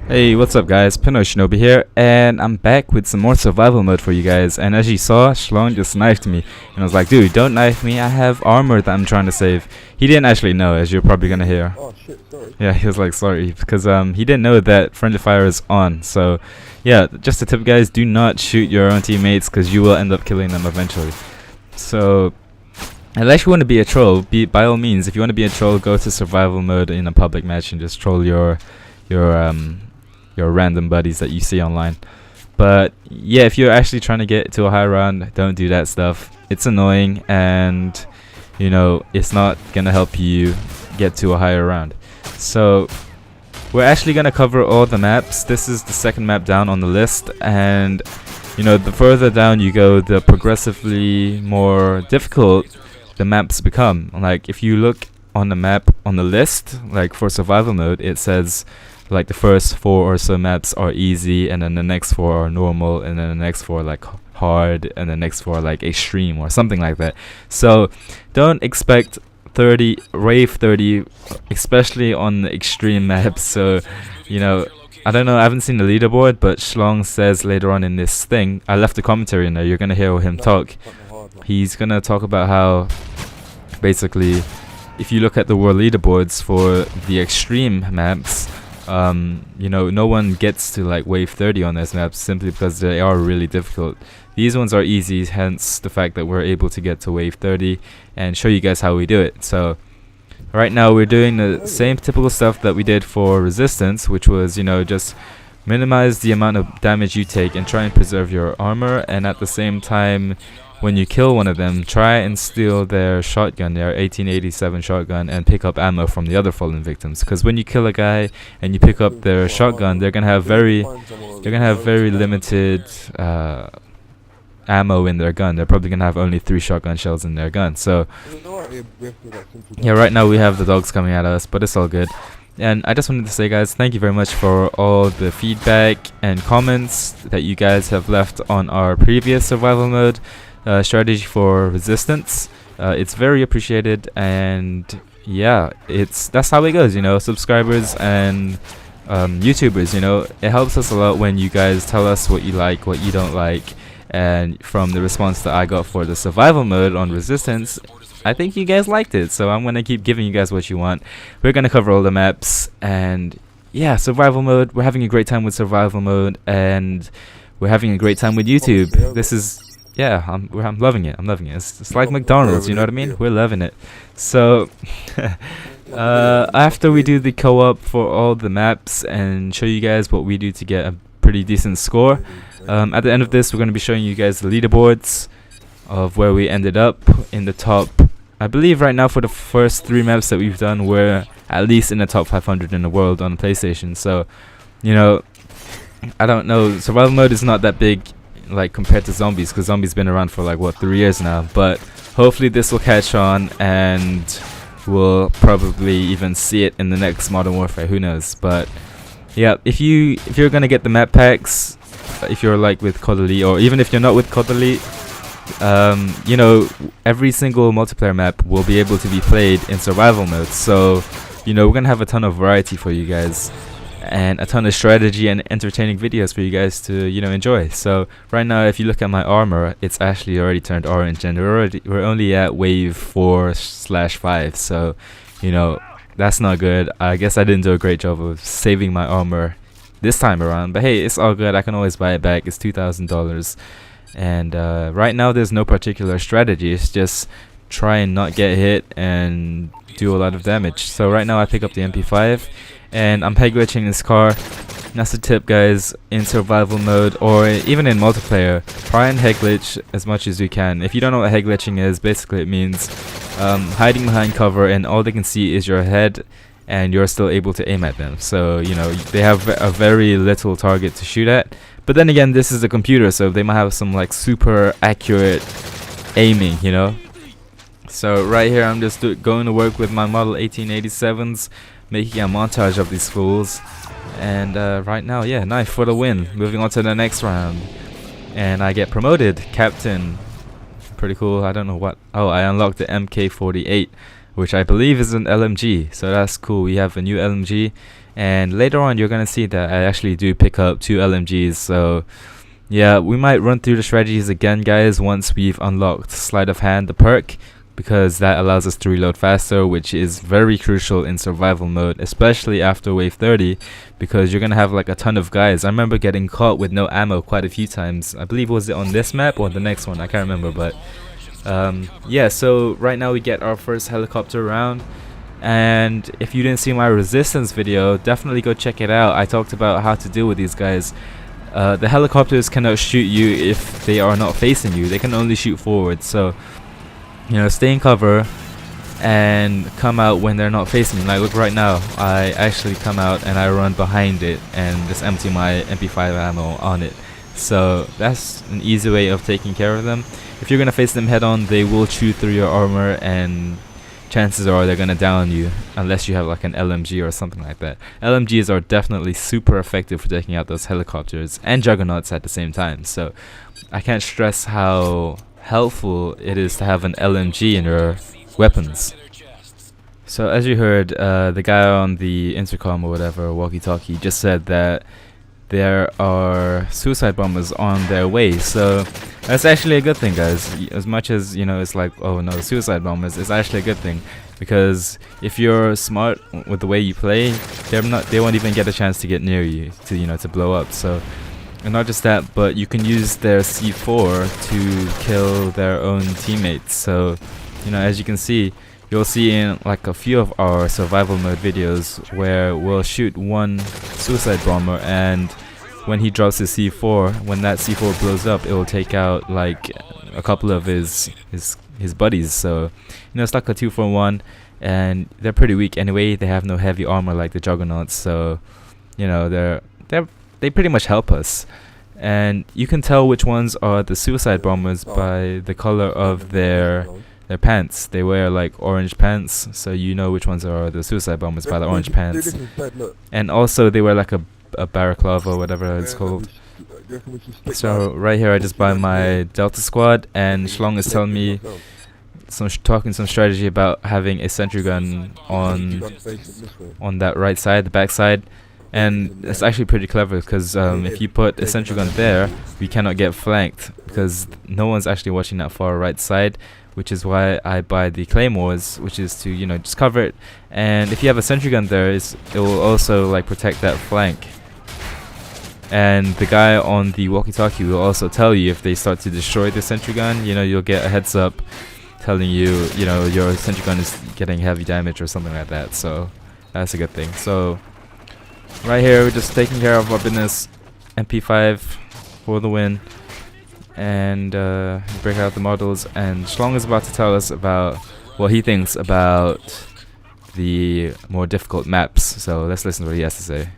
Hey, what's up guys? Pino Shinobi here, and I'm back with some more survival mode for you guys. And as you saw, Shlong just knifed me, and I was like, dude, don't knife me, I have armor that I'm trying to save. He didn't actually know, as you're probably gonna hear. Oh shit, sorry. Yeah, he was like, sorry, because he didn't know that friendly fire is on. So yeah, just a tip guys, do not shoot your own teammates, because you will end up killing them eventually. So unless you want to be a troll, by all means, if you want to be a troll, go to survival mode in a public match and just troll your random buddies that you see online. But yeah, if you're actually trying to get to a high round, don't do that stuff. It's annoying, and you know, it's not gonna help you get to a higher round. So we're actually gonna cover all the maps. This is the second map down on the list, and you know, the further down you go, the progressively more difficult the maps become. Like if you look on the map on the list, like for survival mode, it says like the first 4 or so maps are easy, and then the next 4 are normal, and then the next 4 like hard, and the next 4 like extreme or something like that. So don't expect 30 rave 30, especially on the extreme maps. So you know, I don't know, I haven't seen the leaderboard, but Shlong says later on in this thing, I left the commentary in there, you're gonna hear him talk. He's gonna talk about how basically if you look at the world leaderboards for the extreme maps, you know, no one gets to like wave 30 on those maps simply because they are really difficult. These ones are easy, hence the fact that we're able to get to wave 30 and show you guys how we do it. So right now we're doing the same typical stuff that we did for resistance, which was, you know, just minimize the amount of damage you take and try and preserve your armor, and at the same time, when you kill one of them, try and steal their shotgun, their 1887 shotgun, and pick up ammo from the other fallen victims. Because when you kill a guy and you pick up their shotgun, they're gonna have very limited ammo in their gun. They're probably gonna have only 3 shotgun shells in their gun. So yeah, right now we have the dogs coming at us, but it's all good. And I just wanted to say, guys, thank you very much for all the feedback and comments that you guys have left on our previous survival mode strategy for resistance. It's very appreciated, and yeah, that's how it goes, you know, subscribers and YouTubers, you know, it helps us a lot when you guys tell us what you like, what you don't like. And from the response that I got for the survival mode on resistance, I think you guys liked it, so I'm gonna keep giving you guys what you want. We're gonna cover all the maps, and yeah, survival mode, we're having a great time with survival mode, and we're having a great time with YouTube. This is, yeah, I'm loving it. I'm loving it. It's like McDonald's, you know what I mean? We're loving it. So after we do the co-op for all the maps and show you guys what we do to get a pretty decent score, at the end of this, we're going to be showing you guys the leaderboards of where we ended up in the top. I believe right now for the first 3 maps that we've done, we're at least in the top 500 in the world on PlayStation. So, you know, I don't know, survival mode is not that big like compared to zombies, because zombies been around for like what, 3 years now. But hopefully this will catch on, and we'll probably even see it in the next Modern Warfare, who knows. But yeah, if you're gonna get the map packs, if you're like with COD Elite, or even if you're not with COD Elite, you know, every single multiplayer map will be able to be played in survival mode. So you know, we're gonna have a ton of variety for you guys, and a ton of strategy and entertaining videos for you guys to, you know, enjoy. So right now, if you look at my armor, it's actually already turned orange, and we're only at wave 4/5. So you know, that's not good. I guess I didn't do a great job of saving my armor this time around, but hey, it's all good. I can always buy it back. It's $2,000, and right now there's no particular strategy. It's just try and not get hit and do a lot of damage. So right now I pick up the MP5, and I'm peg glitching this car. That's a tip, guys, in survival mode or even in multiplayer. Try and head glitch as much as you can. If you don't know what head glitching is, basically it means hiding behind cover, and all they can see is your head, and you're still able to aim at them. So you know, they have a very little target to shoot at. But then again, this is a computer, so they might have some like super accurate aiming, you know. So right here I'm just going to work with my model 1887s, making a montage of these fools. And right now, yeah, knife for the win. Moving on to the next round, and I get promoted, captain. Pretty cool. I don't know what. Oh, I unlocked the MK48, which I believe is an LMG, so that's cool. We have a new LMG, and later on you're gonna see that I actually do pick up 2 LMGs. So yeah, we might run through the strategies again, guys, once we've unlocked sleight of hand, the perk, because that allows us to reload faster, which is very crucial in survival mode, especially after wave 30, because you're gonna have like a ton of guys. I remember getting caught with no ammo quite a few times. I believe, was it on this map or the next one? I can't remember, but yeah, so right now we get our first helicopter round. And if you didn't see my resistance video, definitely go check it out. I talked about how to deal with these guys. The helicopters cannot shoot you if they are not facing you. They can only shoot forward. So, you know, stay in cover and come out when they're not facing you. Like, look, right now, I actually come out and I run behind it and just empty my MP5 ammo on it. So that's an easy way of taking care of them. If you're gonna face them head on, they will chew through your armor, and chances are they're gonna down you unless you have like an LMG or something like that. LMGs are definitely super effective for taking out those helicopters and juggernauts at the same time. So I can't stress how helpful it is to have an LMG in your weapons. So as you heard, the guy on the intercom or whatever, walkie-talkie, just said that there are suicide bombers on their way. So that's actually a good thing, guys. As much as, you know, it's like, oh no, suicide bombers, it's actually a good thing, because if you're smart with the way you play, they won't even get a chance to get near you to, you know, to blow up. So, and not just that, but you can use their C4 to kill their own teammates. So, you know, as you can see, you'll see in like a few of our survival mode videos where we'll shoot one suicide bomber, and when he drops his C4, when that C4 blows up, it will take out like a couple of his buddies. So, you know, it's like a 2-for-1, and they're pretty weak anyway. They have no heavy armor like the juggernauts, so, you know, they pretty much help us. And you can tell which ones are the suicide bombers by the color of their pants. They wear like orange pants, so you know which ones are the suicide bombers by the orange pants. And also they wear like a balaclava or whatever it's called. So right here I just buy my Delta squad, and Schlong is telling me talking some strategy about having a sentry gun on that right side, the back side. And it's actually pretty clever, because if you put a sentry gun there, we cannot get flanked, because no one's actually watching that far right side, which is why I buy the claymores, which is to, you know, just cover it. And if you have a sentry gun there, it will also like protect that flank. And the guy on the walkie-talkie will also tell you if they start to destroy the sentry gun. You know, you'll get a heads up telling you, you know, your sentry gun is getting heavy damage or something like that. So that's a good thing. So right here, we're just taking care of our business. MP5 for the win. And break out the models, and Schlong is about to tell us about what he thinks about the more difficult maps. So let's listen to what he has to say.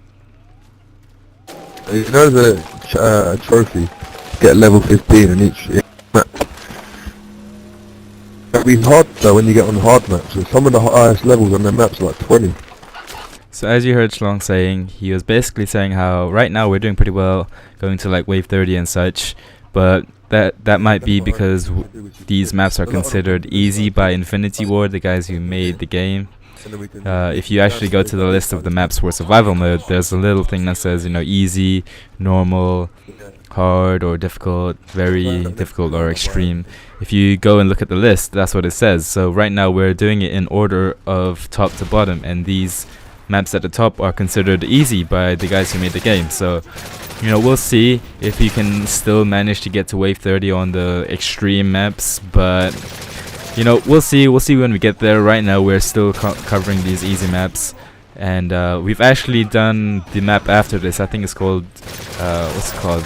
You know the trophy, get level 15 in each map. It'll be hard though when you get on hard maps, so some of the highest levels on the maps are like 20. So as you heard Schlong saying, he was basically saying how right now we're doing pretty well, going to like wave 30 and such. But that might be because these maps are considered easy by Infinity Ward, the guys who made the game. If you actually go to the list of the maps for survival mode, there's a little thing that says, you know, easy, normal, hard, or difficult, very difficult, or extreme. If you go and look at the list, that's what it says. So right now we're doing it in order of top to bottom, and these maps at the top are considered easy by the guys who made the game. So, you know, we'll see if you can still manage to get to wave 30 on the extreme maps, but, you know, we'll see when we get there. Right now we're still covering these easy maps, and we've actually done the map after this. I think it's called what's it called?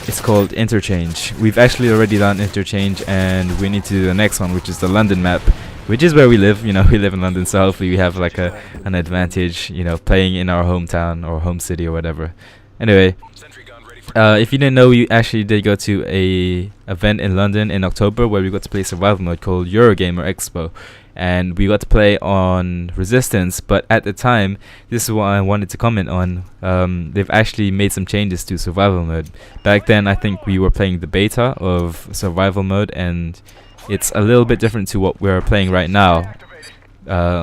It's called Interchange. We've actually already done Interchange, and we need to do the next one, which is the London map, which is where we live. You know, we live in London, so hopefully we have like an advantage, you know, playing in our hometown or home city or whatever. Anyway, if you didn't know, we actually did go to a event in London in October where we got to play survival mode called Eurogamer Expo, and we got to play on Resistance. But at the time, this is what I wanted to comment on, they've actually made some changes to survival mode. Back then I think we were playing the beta of survival mode, and it's a little bit different to what we're playing right now,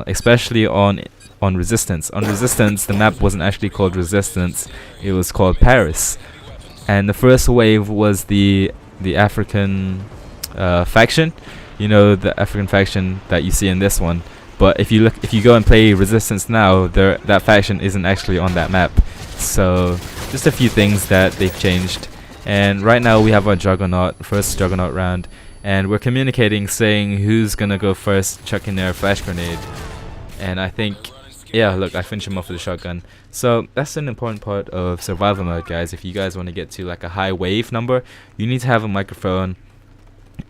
especially on on Resistance. On Resistance, the map wasn't actually called Resistance, it was called Paris. And the first wave was the African faction, you know, the African faction that you see in this one. But if you go and play Resistance now, that faction isn't actually on that map. So just a few things that they've changed. And right now we have our first Juggernaut round, and we're communicating saying who's gonna go first, chucking their flash grenade. And I think, yeah, look, I finished him off with a shotgun. So that's an important part of survival mode, guys. If you guys want to get to like a high wave number, you need to have a microphone,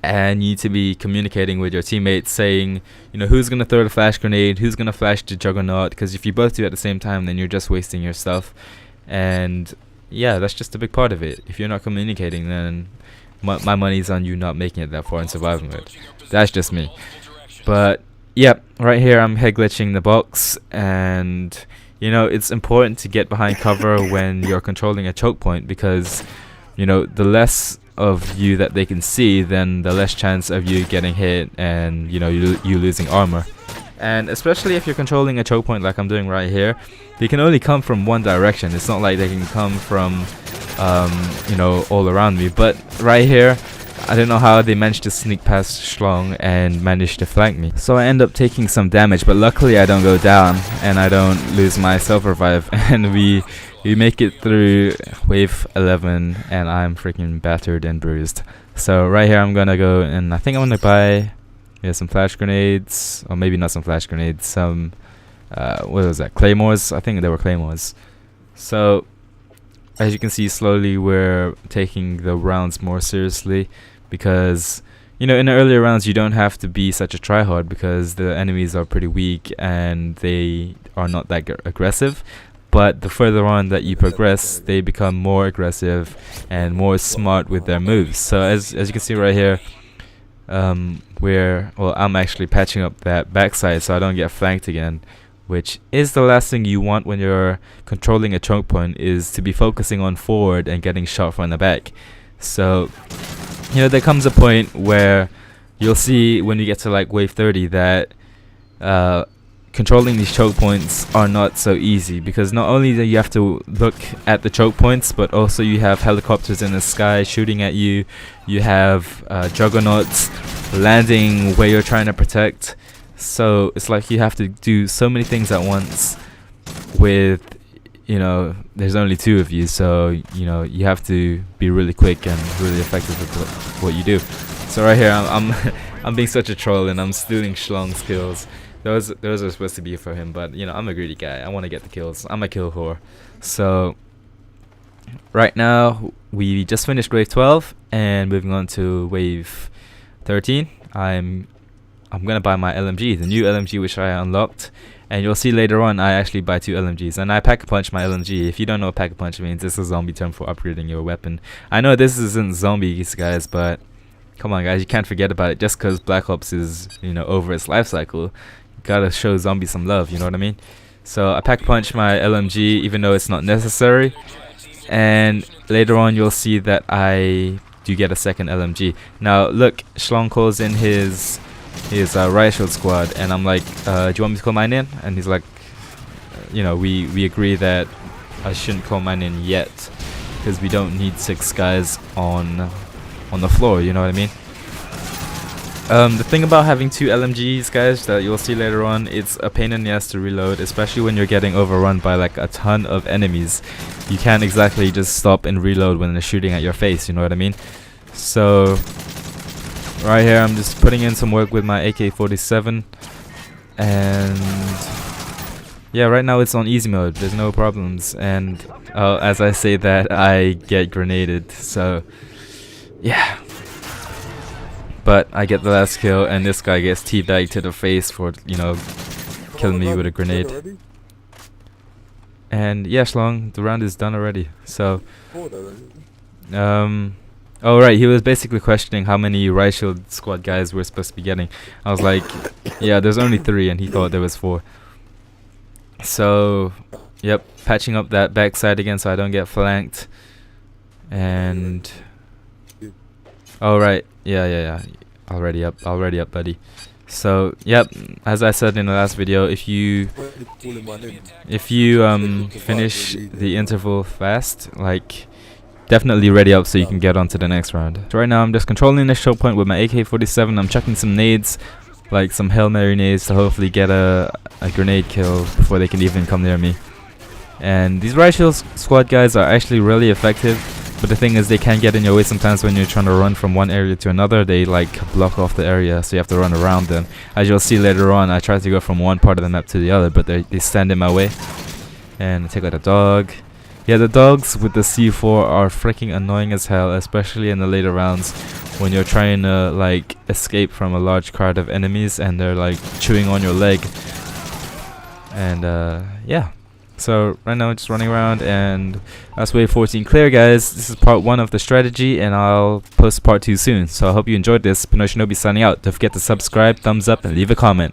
and you need to be communicating with your teammates saying, you know, who's gonna throw the flash grenade, who's gonna flash the Juggernaut, because if you both do it at the same time, then you're just wasting your stuff. And yeah, that's just a big part of it. If you're not communicating, then my money's on you not making it that far in survival mode. That's just me. But yep, right here I'm head glitching the box, and you know, it's important to get behind cover when you're controlling a choke point, because you know, the less of you that they can see, then the less chance of you getting hit and you know, you losing armor. And especially if you're controlling a choke point like I'm doing right here, they can only come from one direction. It's not like they can come from you know, all around me. But right here, I don't know how they managed to sneak past Schlong and manage to flank me. So I end up taking some damage, but luckily I don't go down and I don't lose my self-revive. And we make it through wave 11, and I'm freaking battered and bruised. So right here I'm gonna go, and I think I'm gonna buy some flash grenades, or maybe not some flash grenades, some what was that, claymores? I think they were claymores. So as you can see, slowly we're taking the rounds more seriously, because you know, in the earlier rounds you don't have to be such a tryhard because the enemies are pretty weak and they are not that aggressive. But the further on that you progress, they become more aggressive and more smart with their moves. So as you can see right here, I'm actually patching up that backside so I don't get flanked again, which is the last thing you want when you're controlling a choke point, is to be focusing on forward and getting shot from the back. So you know, there comes a point where you'll see when you get to like wave 30 that controlling these choke points are not so easy, because not only do you have to look at the choke points, but also you have helicopters in the sky shooting at you, you have juggernauts landing where you're trying to protect. So it's like you have to do so many things at once with, you know, there's only two of you, so you know, you have to be really quick and really effective with what you do. So right here I'm being such a troll, and I'm stealing Schlong's kills. Those are supposed to be for him, but you know, I'm a greedy guy. I want to get the kills. I'm a kill whore. So right now we just finished wave 12 and moving on to wave 13. I'm gonna buy my LMG, the new LMG which I unlocked, and you'll see later on I actually buy 2 LMGs, and I pack-a-punch my LMG. If you don't know what pack-a-punch means, it's a zombie term for upgrading your weapon. I know this isn't zombies, guys, but come on, guys, you can't forget about it. Just because Black Ops is, you know, over its life cycle, gotta show zombies some love, you know what I mean? So I pack punch my LMG even though it's not necessary, and later on you'll see that I do get a second LMG. Now look, Schlong calls in his riot shield squad, and I'm like, do you want me to call mine in? And he's like, you know, we agree that I shouldn't call mine in yet because we don't need 6 guys on the floor, you know what I mean? The thing about having 2 LMGs, guys, that you'll see later on, it's a pain in the ass to reload, especially when you're getting overrun by like a ton of enemies. You can't exactly just stop and reload when they're shooting at your face, you know what I mean? So right here I'm just putting in some work with my AK-47, and yeah, right now it's on easy mode, there's no problems, and as I say that, I get grenaded, so yeah. But I get the last kill, and this guy gets teabagged to the face for, you know, killing me with a grenade. And yeah, Schlong, the round is done already. So, oh right, he was basically questioning how many riot shield squad guys we're supposed to be getting. I was like, yeah, there's only 3, and he thought there was 4. So, yep, patching up that backside again so I don't get flanked. And oh right, yeah, already up, buddy. So yep, as I said in the last video, if you finish the interval fast, like, definitely ready up so you can get on to the next round. So right now I'm just controlling the choke point with my AK-47. I'm chucking some nades, like some Hail Mary nades, to hopefully get a grenade kill before they can even come near me. And these riot shield squad guys are actually really effective, but the thing is they can get in your way sometimes when you're trying to run from one area to another. They like block off the area, so you have to run around them. As you'll see later on, I tried to go from one part of the map to the other, but they stand in my way. And I take out a dog. Yeah, the dogs with the C4 are freaking annoying as hell, especially in the later rounds when you're trying to like escape from a large crowd of enemies and they're like chewing on your leg. And yeah. So right now I'm just running around, and that's wave 14 clear, guys. This is part 1 of the strategy, and I'll post part 2 soon. So I hope you enjoyed this. Pinoy Shinobi signing out. Don't forget to subscribe, thumbs up, and leave a comment.